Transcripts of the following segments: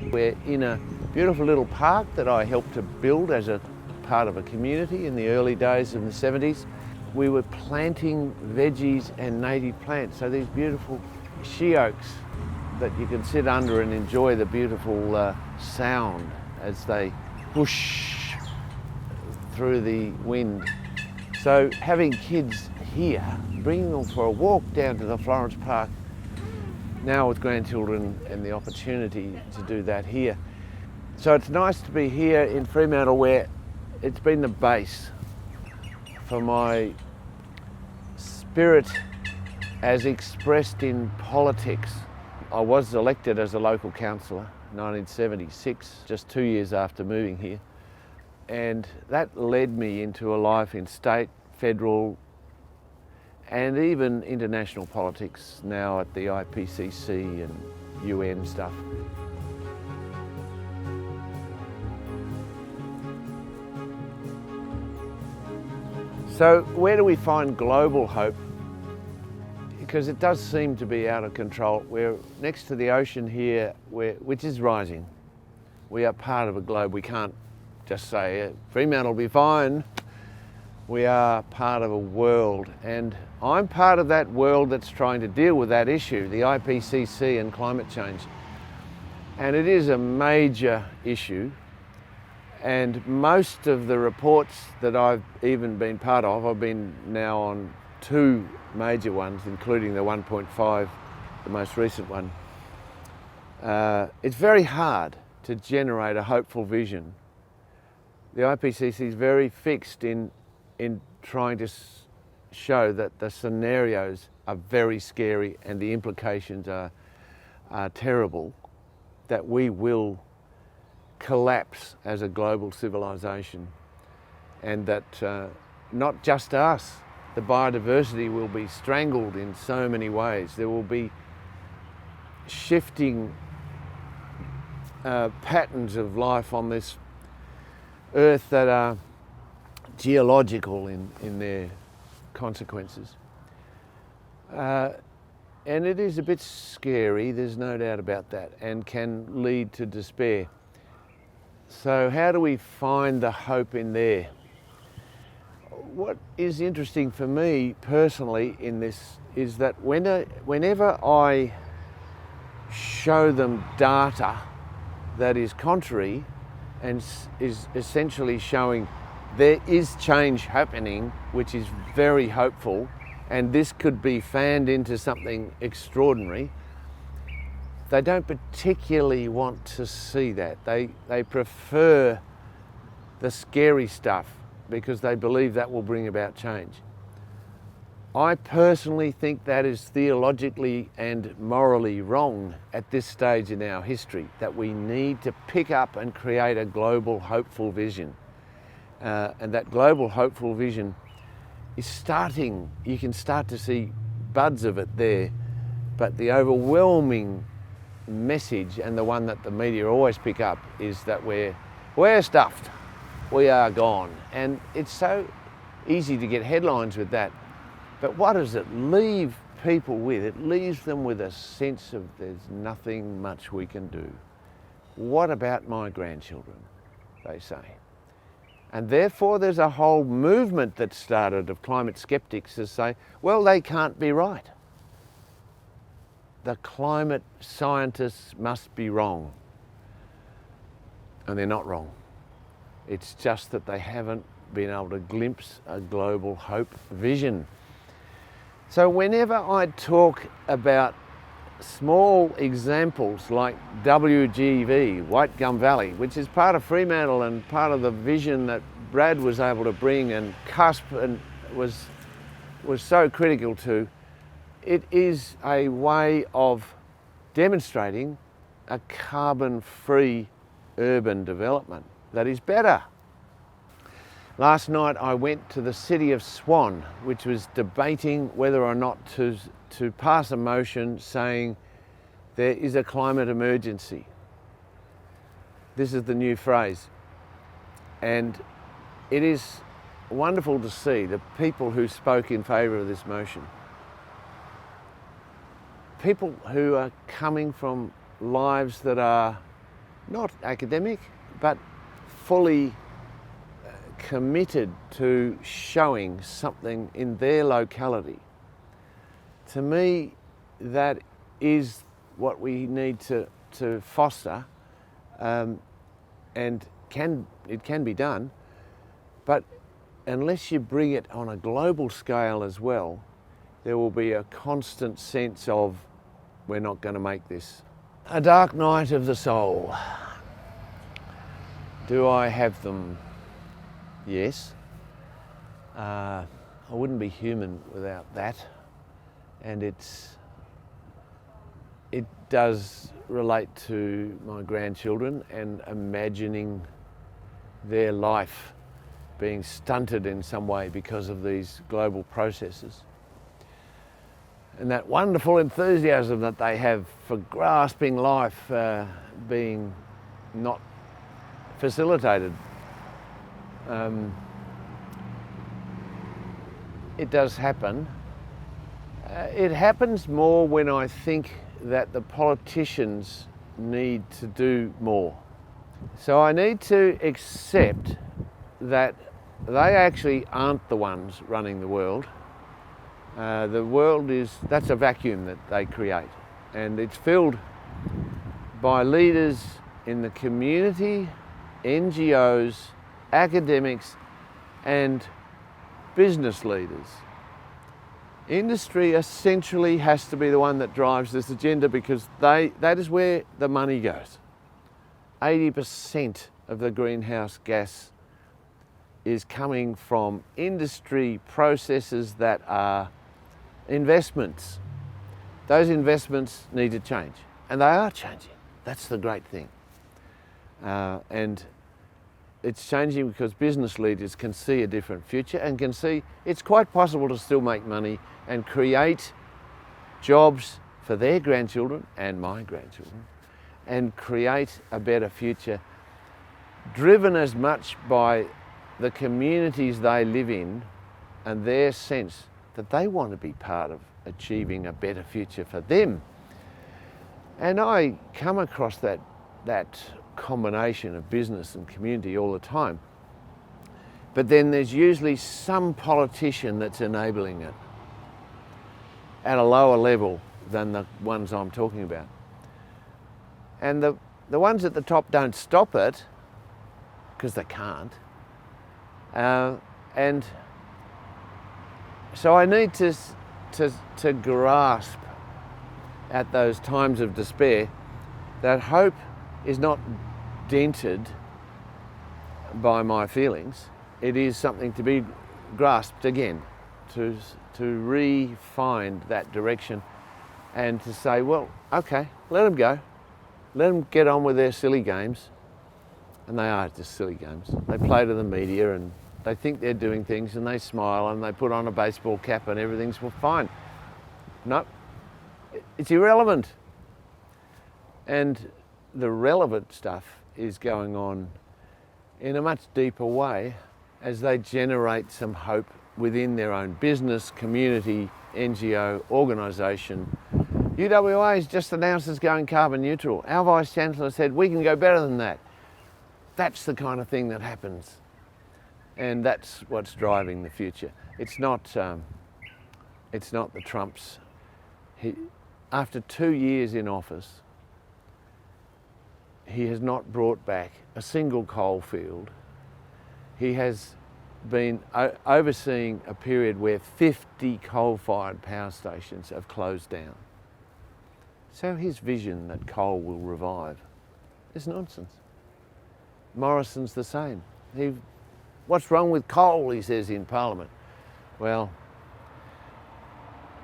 We're in a beautiful little park that I helped to build as a part of a community in the early days of the 70s. We were planting veggies and native plants, so these beautiful she oaks that you can sit under and enjoy the beautiful sound as they whoosh through the wind. So having kids here, bringing them for a walk down to the Florence Park, now with grandchildren and the opportunity to do that here. So it's nice to be here in Fremantle where it's been the base for my spirit as expressed in politics. I was elected as a local councillor in 1976, just 2 years after moving here. And that led me into a life in state, federal, and even international politics now at the IPCC and UN stuff. So where do we find global hope? Because it does seem to be out of control. We're next to the ocean here, which is rising. We are part of a globe. We can't just say, Fremantle will be fine. We are part of a world, and I'm part of that world that's trying to deal with that issue, the IPCC and climate change. And it is a major issue, and most of the reports that I've even been part of, I've been now on 2 major ones, including the 1.5, the most recent one. It's very hard to generate a hopeful vision. The IPCC is very fixed in trying to show that the scenarios are very scary and the implications are terrible, that we will collapse as a global civilization, and that not just us, the biodiversity will be strangled in so many ways. There will be shifting patterns of life on this earth that are geological in their consequences. And it is a bit scary, there's no doubt about that, and can lead to despair. So how do we find the hope in there? What is interesting for me personally in this is that whenever I show them data that is contrary and is essentially showing there is change happening, which is very hopeful, and this could be fanned into something extraordinary, they don't particularly want to see that. They prefer the scary stuff because they believe that will bring about change. I personally think that is theologically and morally wrong at this stage in our history, that we need to pick up and create a global hopeful vision. And that global hopeful vision is starting, you can start to see buds of it there, but the overwhelming message, and the one that the media always pick up, is that we're stuffed, we are gone. And it's so easy to get headlines with that. But what does it leave people with? It leaves them with a sense of there's nothing much we can do. What about my grandchildren, they say. And therefore there's a whole movement that started of climate skeptics to say, well, they can't be right. The climate scientists must be wrong. And they're not wrong. It's just that they haven't been able to glimpse a global hope vision. So whenever I talk about small examples like WGV, White Gum Valley, which is part of Fremantle and part of the vision that Brad was able to bring, and CUSP and was so critical to, it is a way of demonstrating a carbon-free urban development that is better. Last night I went to the city of Swan, which was debating whether or not to pass a motion saying there is a climate emergency. This is the new phrase. And it is wonderful to see the people who spoke in favour of this motion. People who are coming from lives that are not academic, but fully committed to showing something in their locality. To me, that is what we need to foster, and it can be done, but unless you bring it on a global scale as well, there will be a constant sense of we're not going to make this. A dark night of the soul. Do I have them? Yes. I wouldn't be human without that, and it does relate to my grandchildren and imagining their life being stunted in some way because of these global processes. And that wonderful enthusiasm that they have for grasping life being not facilitated. It does happen. It happens more when I think that the politicians need to do more. So I need to accept that they actually aren't the ones running the world. The world that's a vacuum that they create, and it's filled by leaders in the community, NGOs, academics, and business leaders. Industry essentially has to be the one that drives this agenda because that is where the money goes. 80% of the greenhouse gas is coming from industry processes that are investments. Those investments need to change, and they are changing. That's the great thing. And it's changing because business leaders can see a different future and can see it's quite possible to still make money and create jobs for their grandchildren and my grandchildren, and create a better future, driven as much by the communities they live in and their sense that they want to be part of achieving a better future for them. And I come across that combination of business and community all the time. But then there's usually some politician that's enabling it at a lower level than the ones I'm talking about. And the ones at the top don't stop it because they can't. And so I need to grasp at those times of despair that hope is not dented by my feelings. It is something to be grasped again, to re-find that direction and to say, well, okay, let them go. Let them get on with their silly games. And they are just silly games. They play to the media and they think they're doing things and they smile and they put on a baseball cap and everything's fine. No, it's irrelevant. And the relevant stuff is going on in a much deeper way as they generate some hope within their own business, community, NGO, organisation. UWA has just announced it's going carbon neutral. Our Vice-Chancellor said we can go better than that. That's the kind of thing that happens. And that's what's driving the future. It's not the Trumps. After 2 years in office, he has not brought back a single coal field. He has been overseeing a period where 50 coal-fired power stations have closed down. So his vision that coal will revive is nonsense. Morrison's the same. What's wrong with coal, he says in Parliament. Well,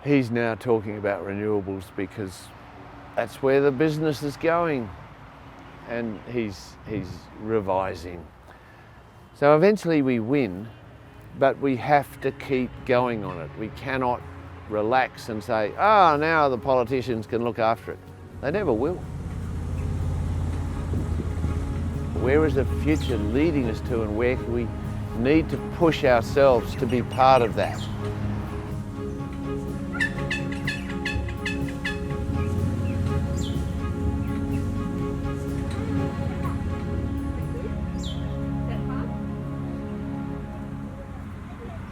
he's now talking about renewables because that's where the business is going, and he's revising. So eventually we win, but we have to keep going on it. We cannot relax and say, now the politicians can look after it. They never will. Where is the future leading us to, and where we need to push ourselves to be part of that?